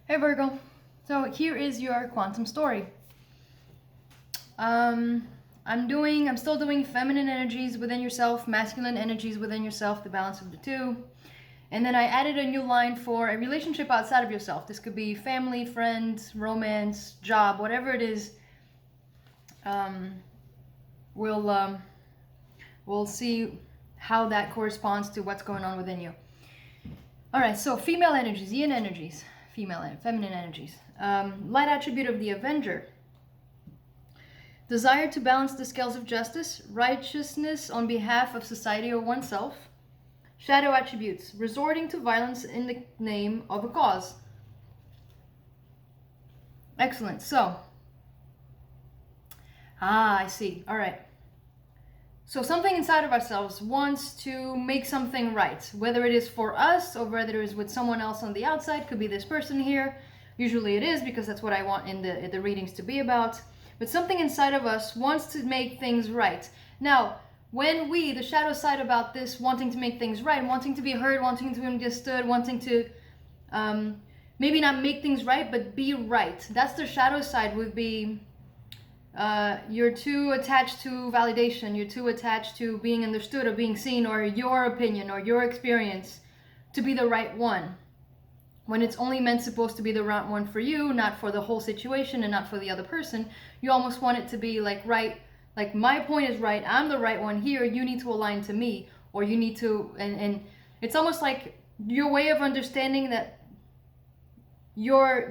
Hey Virgo, so here is your quantum story. I'm still doing feminine energies within yourself, masculine energies within yourself, the balance of the two. And then I added a new line for a relationship outside of yourself. This could be family, friends, romance, job, whatever it is. We'll see how that corresponds to what's going on within you. All right, so female energies, yin energies, feminine energies. Light attribute of the Avenger. Desire to balance the scales of justice, righteousness on behalf of society or oneself. Shadow attributes. Resorting to violence in the name of a cause. Excellent. So, I see. All right. So something inside of ourselves wants to make something right, whether it is for us or whether it is with someone else on the outside. Could be this person here. Usually it is, because that's what I want in the readings to be about. But something inside of us wants to make things right. Now, when the shadow side about this, wanting to make things right, wanting to be heard, wanting to be understood, wanting to maybe not make things right, but be right. That's the shadow side, would be you're too attached to validation, you're too attached to being understood or being seen, or your opinion or your experience to be the right one, when it's only meant supposed to be the right one for you, not for the whole situation and not for the other person. You almost want it to be like, right, like my point is right, I'm the right one here, you need to align to me, or you need to, and it's almost like your way of understanding that your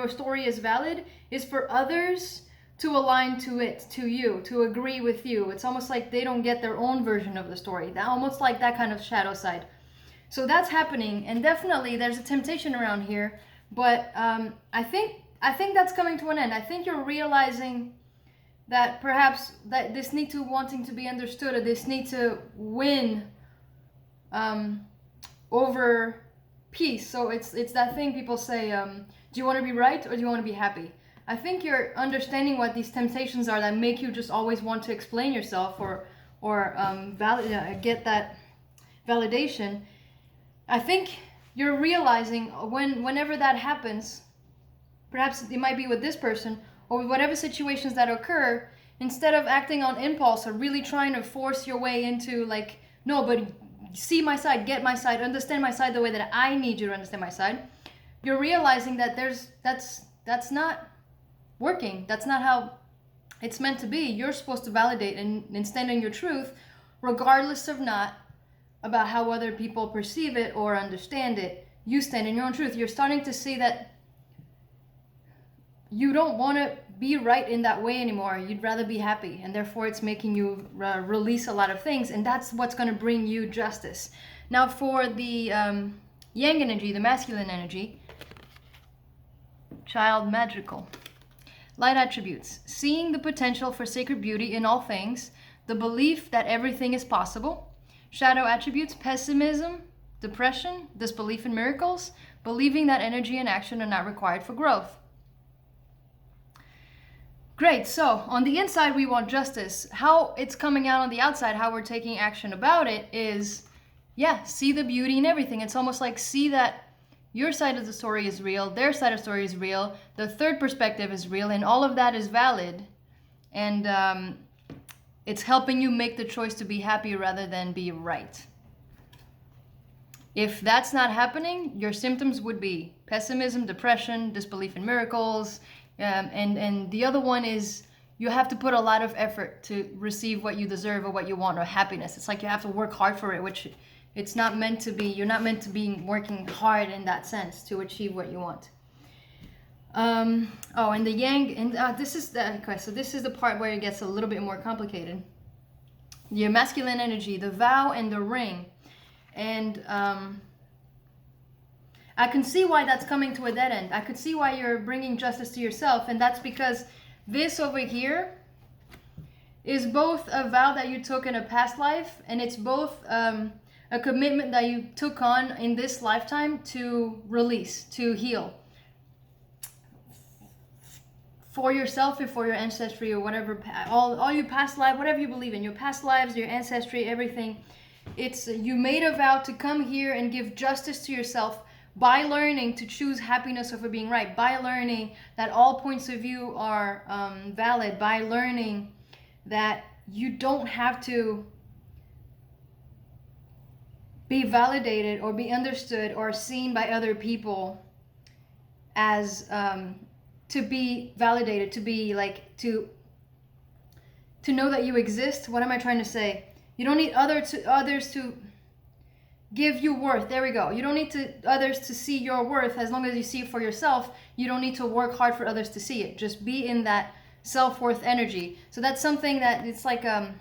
story is valid is for others to align to it, to you, to agree with you. It's almost like they don't get their own version of the story. Almost like that kind of shadow side. So that's happening, and definitely there's a temptation around here. But I think that's coming to an end. I think you're realizing that perhaps that this need to wanting to be understood, or this need to win over peace. So it's that thing people say, do you want to be right or do you want to be happy? I think you're understanding what these temptations are that make you just always want to explain yourself or get that validation. I think you're realizing whenever that happens, perhaps it might be with this person or with whatever situations that occur, instead of acting on impulse or really trying to force your way into like, no, but see my side, get my side, understand my side the way that I need you to understand my side, you're realizing that that's not working. That's not how it's meant to be. You're supposed to validate and stand in your truth, regardless of not about how other people perceive it or understand it. You stand in your own truth. You're starting to see that you don't want to be right in that way anymore. You'd rather be happy, and therefore it's making you release a lot of things, and that's what's going to bring you justice. Now for the yang energy, the masculine energy, child magical. Light attributes. Seeing the potential for sacred beauty in all things, the belief that everything is possible. Shadow attributes. Pessimism, depression, disbelief in miracles, believing that energy and action are not required for growth. Great, so on the inside we want justice. How it's coming out on the outside, how we're taking action about it is, see the beauty in everything. It's almost like see that your side of the story is real, their side of the story is real, the third perspective is real, and all of that is valid. And it's helping you make the choice to be happy rather than be right. If that's not happening, your symptoms would be pessimism, depression, disbelief in miracles, and the other one is you have to put a lot of effort to receive what you deserve or what you want, or happiness. It's like you have to work hard for it, which it's not meant to be. You're not meant to be working hard in that sense to achieve what you want. And the yang, and this is the part where it gets a little bit more complicated. Your masculine energy, the vow and the ring. And I can see why that's coming to a dead end. I could see why you're bringing justice to yourself, and that's because this over here is both a vow that you took in a past life, and it's both a commitment that you took on in this lifetime to release, to heal. For yourself and for your ancestry, or whatever, all your past life, whatever you believe in, your past lives, your ancestry, everything. It's you made a vow to come here and give justice to yourself by learning to choose happiness over being right, by learning that all points of view are valid, by learning that you don't have to be validated or be understood or seen by other people as to be validated, to be like, to know that you exist. What am I trying to say? You don't need others to give you worth. There we go. You don't need others to see your worth. As long as you see it for yourself, you don't need to work hard for others to see it. Just be in that self-worth energy. So that's something that it's like a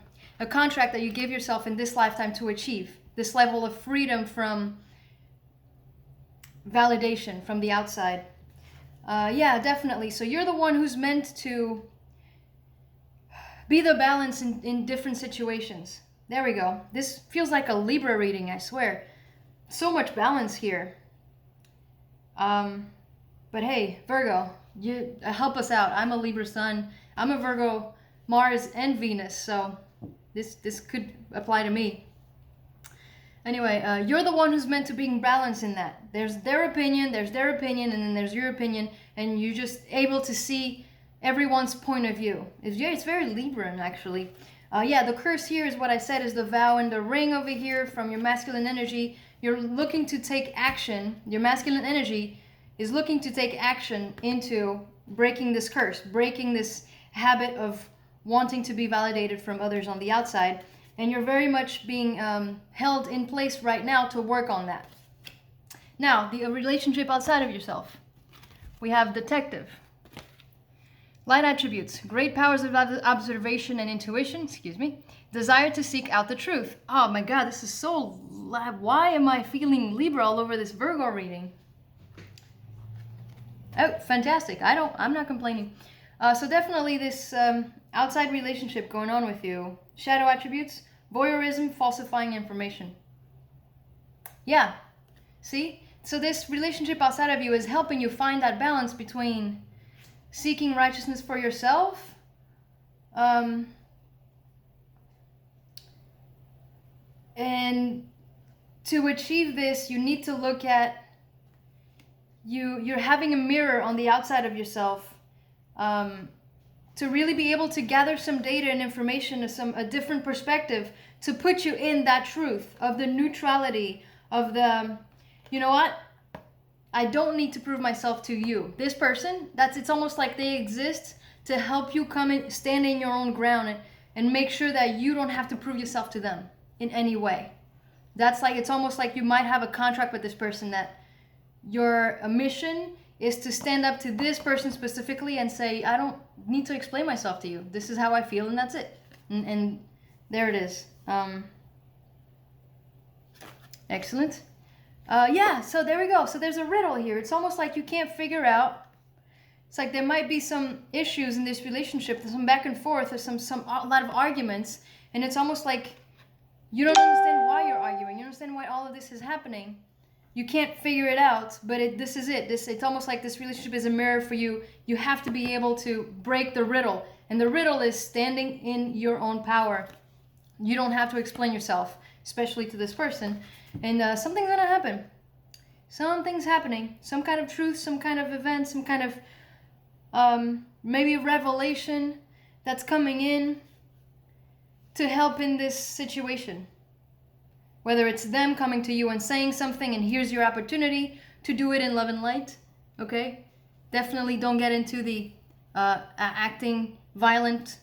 contract that you give yourself in this lifetime to achieve this level of freedom from validation from the outside. Yeah, definitely. So you're the one who's meant to be the balance in different situations. There we go. This feels like a Libra reading, I swear. So much balance here. But hey, Virgo, you help us out. I'm a Libra sun. I'm a Virgo, Mars, and Venus. So this could apply to me. Anyway, you're the one who's meant to be balanced in that. There's their opinion, and then there's your opinion, and you're just able to see everyone's point of view. It's very Libran, actually. Yeah, the curse here is what I said is the vow and the ring over here from your masculine energy. You're looking to take action. Your masculine energy is looking to take action into breaking this curse, breaking this habit of wanting to be validated from others on the outside. And you're very much being held in place right now to work on that. Now, the relationship outside of yourself. We have detective. Light attributes, great powers of observation and intuition, desire to seek out the truth. Oh my God, this is so, why am I feeling Libra all over this Virgo reading? Oh, fantastic. I'm not complaining. So definitely this outside relationship going on with you. Shadow attributes, voyeurism, falsifying information. Yeah, see? So this relationship outside of you is helping you find that balance between seeking righteousness for yourself, and to achieve this, you need to look at you're having a mirror on the outside of yourself, to really be able to gather some data and information, a different perspective, to put you in that truth of the neutrality of the, you know what? I don't need to prove myself to you. This person, it's almost like they exist to help you come and stand in your own ground and make sure that you don't have to prove yourself to them in any way. It's almost like you might have a contract with this person that your mission is to stand up to this person specifically and say, I don't need to explain myself to you. This is how I feel, and that's it. And there it is. Excellent. Yeah, so there we go. So there's a riddle here. It's almost like you can't figure out. It's like there might be some issues in this relationship, some back and forth, or a lot of arguments, and it's almost like you don't understand why you're arguing. You don't understand why all of this is happening. You can't figure it out, but this is it. It's almost like this relationship is a mirror for you. You have to be able to break the riddle, and the riddle is standing in your own power. You don't have to explain yourself, especially to this person. And something's gonna happen. Something's happening. Some kind of truth, some kind of event, some kind of maybe revelation that's coming in to help in this situation. Whether it's them coming to you and saying something and here's your opportunity to do it in love and light, okay? Definitely don't get into the acting violent.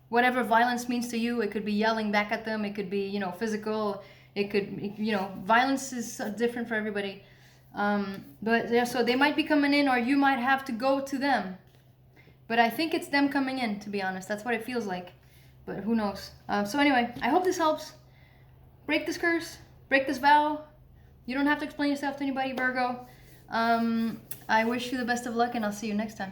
Whatever violence means to you, it could be yelling back at them, it could be, physical, it could, violence is different for everybody. But yeah, so they might be coming in or you might have to go to them. But I think it's them coming in, to be honest. That's what it feels like. But who knows? So anyway, I hope this helps. Break this curse, break this vow. You don't have to explain yourself to anybody, Virgo. I wish you the best of luck and I'll see you next time.